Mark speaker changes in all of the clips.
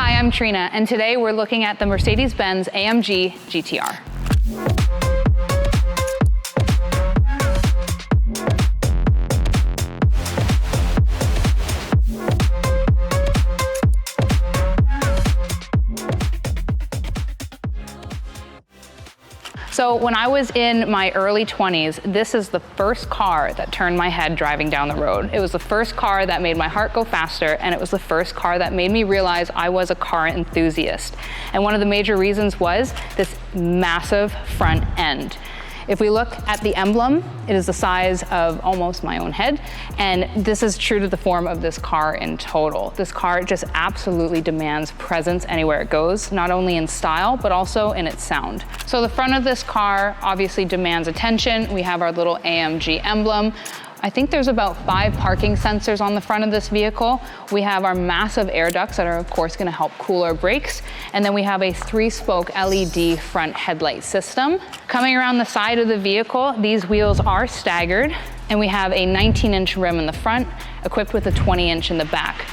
Speaker 1: Hi, I'm Trina, and today we're looking at the Mercedes-Benz AMG GTR. So when I was in my early 20s, this is the first car that turned my head driving down the road. It was the first car that made my heart go faster, and it was the first car that made me realize I was a car enthusiast. And one of the major reasons was this massive front end. If we look at the emblem, it is the size of almost my own head, and this is true to the form of this car in total. This car just absolutely demands presence anywhere it goes, not only in style, but also in its sound. So the front of this car obviously demands attention. We have our little AMG emblem. I think there's about 5 parking sensors on the front of this vehicle. We have our massive air ducts that are of course gonna help cool our brakes. And then we have a 3-spoke LED front headlight system. Coming around the side of the vehicle, these wheels are staggered, and we have a 19-inch rim in the front, equipped with a 20-inch in the back.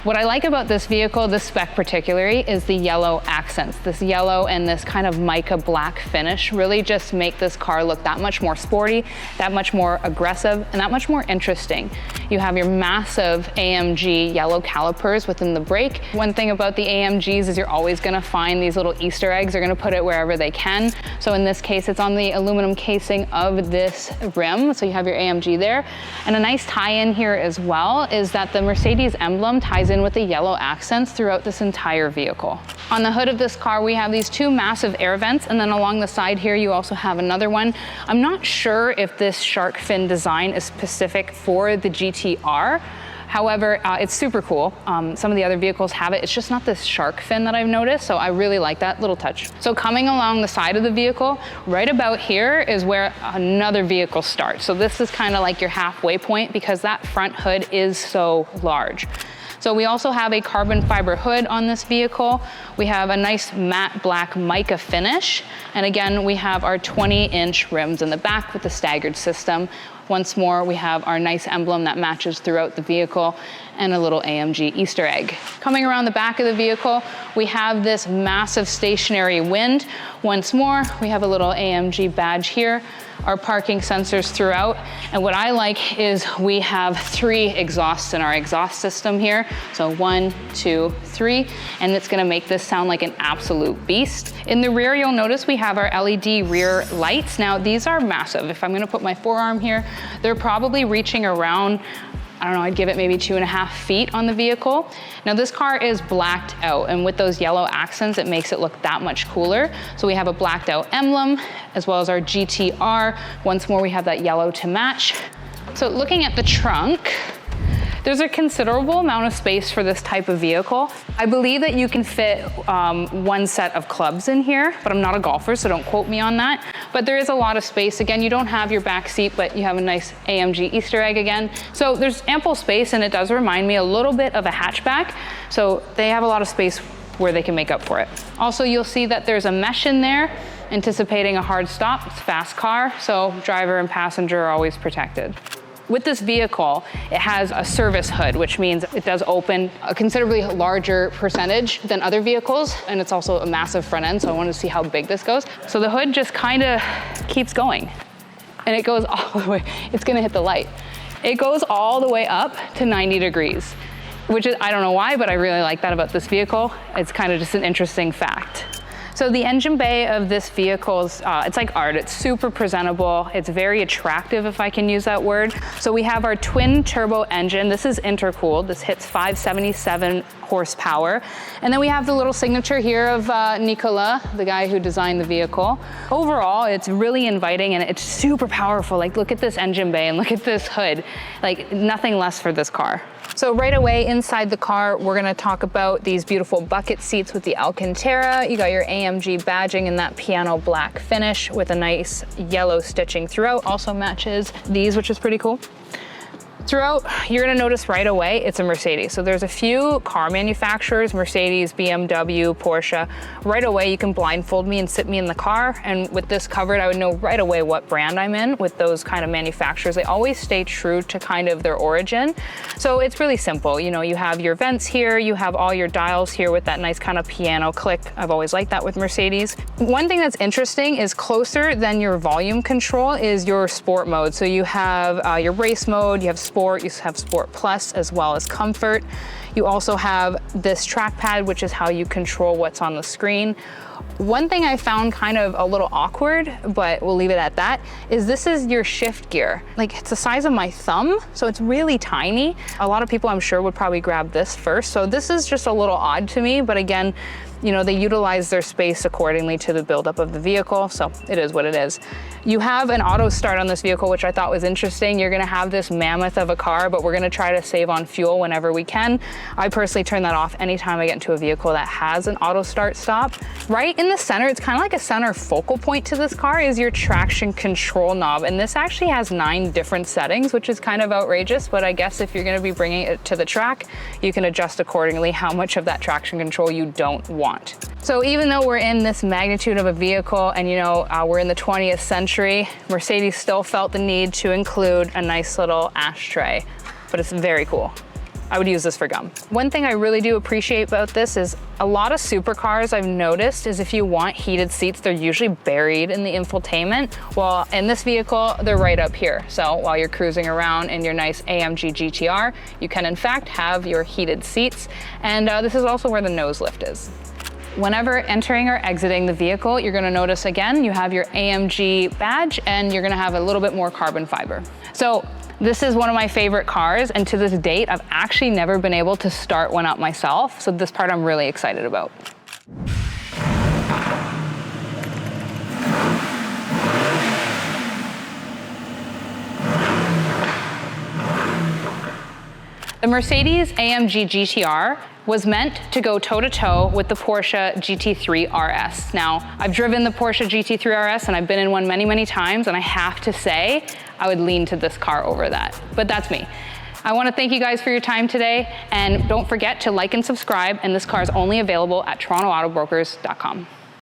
Speaker 1: What I like about this vehicle, this spec particularly, is the yellow accents. This yellow and this kind of mica black finish really just make this car look that much more sporty, that much more aggressive, and that much more interesting. You have your massive AMG yellow calipers within the brake. One thing about the AMGs is you're always gonna find these little Easter eggs. They're gonna put it wherever they can. So in this case, it's on the aluminum casing of this rim. So you have your AMG there. And a nice tie-in here as well is that the Mercedes emblem ties in with the yellow accents throughout this entire vehicle. On the hood of this car, we have these 2 massive air vents, and then along the side here, you also have another one. I'm not sure if this shark fin design is specific for the GTR. However, it's super cool. Some of the other vehicles have it. It's just not this shark fin that I've noticed, so I really like that little touch. So coming along the side of the vehicle, right about here is where another vehicle starts. So this is kind of like your halfway point because that front hood is so large. So we also have a carbon fiber hood on this vehicle. We have a nice matte black mica finish. And again, we have our 20-inch rims in the back with the staggered system. Once more, we have our nice emblem that matches throughout the vehicle and a little AMG Easter egg. Coming around the back of the vehicle, we have this massive stationary wind. Once more, we have a little AMG badge here, our parking sensors throughout. And what I like is we have 3 exhausts in our exhaust system here. So 1, 2, 3, and it's gonna make this sound like an absolute beast. In the rear, you'll notice we have our LED rear lights. Now, these are massive. If I'm gonna put my forearm here, they're probably reaching around, I don't know, I'd give it maybe 2.5 feet on the vehicle. Now this car is blacked out, and with those yellow accents, it makes it look that much cooler. So we have a blacked out emblem, as well as our GTR. Once more, we have that yellow to match. So looking at the trunk, there's a considerable amount of space for this type of vehicle. I believe that you can fit 1 set of clubs in here, but I'm not a golfer, so don't quote me on that. But there is a lot of space. Again, you don't have your back seat, but you have a nice AMG Easter egg again. So there's ample space, and it does remind me a little bit of a hatchback. So they have a lot of space where they can make up for it. Also, you'll see that there's a mesh in there, anticipating a hard stop. It's a fast car, so driver and passenger are always protected. With this vehicle, it has a service hood, which means it does open a considerably larger percentage than other vehicles, and it's also a massive front end, so I wanted to see how big this goes. So the hood just kind of keeps going, and it goes all the way, it's gonna hit the light. It goes all the way up to 90 degrees, which is, I don't know why, but I really like that about this vehicle. It's kind of just an interesting fact. So the engine bay of this vehicle is, it's like art. It's super presentable. It's very attractive, if I can use that word. So we have our twin turbo engine. This is intercooled. This hits 577 horsepower. And then we have the little signature here of Nicolas, the guy who designed the vehicle. Overall, it's really inviting and it's super powerful. Like, look at this engine bay and look at this hood. Like, nothing less for this car. So right away inside the car, we're gonna talk about these beautiful bucket seats with the Alcantara. You got your AMG badging in that piano black finish with a nice yellow stitching throughout. Also matches these, which is pretty cool. Throughout, you're gonna notice right away, it's a Mercedes. So there's a few car manufacturers, Mercedes, BMW, Porsche. Right away, you can blindfold me and sit me in the car. And with this covered, I would know right away what brand I'm in with those kind of manufacturers. They always stay true to kind of their origin. So it's really simple. You know, you have your vents here, you have all your dials here with that nice kind of piano click. I've always liked that with Mercedes. One thing that's interesting is closer than your volume control is your sport mode. So you have your race mode, you have sport, you have Sport Plus as well as Comfort. You also have this trackpad, which is how you control what's on the screen. One thing I found kind of a little awkward, but we'll leave it at that, is this is your shift gear. Like, it's the size of my thumb, so it's really tiny. A lot of people, I'm sure, would probably grab this first. So this is just a little odd to me, but again, you know, they utilize their space accordingly to the buildup of the vehicle, so it is what it is. You have an auto start on this vehicle, which I thought was interesting. You're gonna have this mammoth of a car, but we're gonna try to save on fuel whenever we can. I personally turn that off anytime I get into a vehicle that has an auto start stop. Right in the center, it's kind of like a center focal point to this car, is your traction control knob. And this actually has 9 different settings, which is kind of outrageous, but I guess if you're gonna be bringing it to the track, you can adjust accordingly how much of that traction control you don't want. So even though we're in this magnitude of a vehicle and, you know, we're in the 20th century, Mercedes still felt the need to include a nice little ashtray, but it's very cool. I would use this for gum. One thing I really do appreciate about this is a lot of supercars I've noticed is if you want heated seats, they're usually buried in the infotainment. Well, in this vehicle, they're right up here. So while you're cruising around in your nice AMG GTR, you can in fact have your heated seats. And this is also where the nose lift is. Whenever entering or exiting the vehicle, you're gonna notice again, you have your AMG badge and you're gonna have a little bit more carbon fiber. So this is one of my favorite cars, and to this date, I've actually never been able to start one up myself. So this part I'm really excited about. The Mercedes AMG GTR was meant to go toe-to-toe with the Porsche GT3 RS. Now, I've driven the Porsche GT3 RS and I've been in one many, many times, and I have to say, I would lean to this car over that, but that's me. I wanna thank you guys for your time today, and don't forget to like and subscribe, and this car is only available at TorontoAutobrokers.com.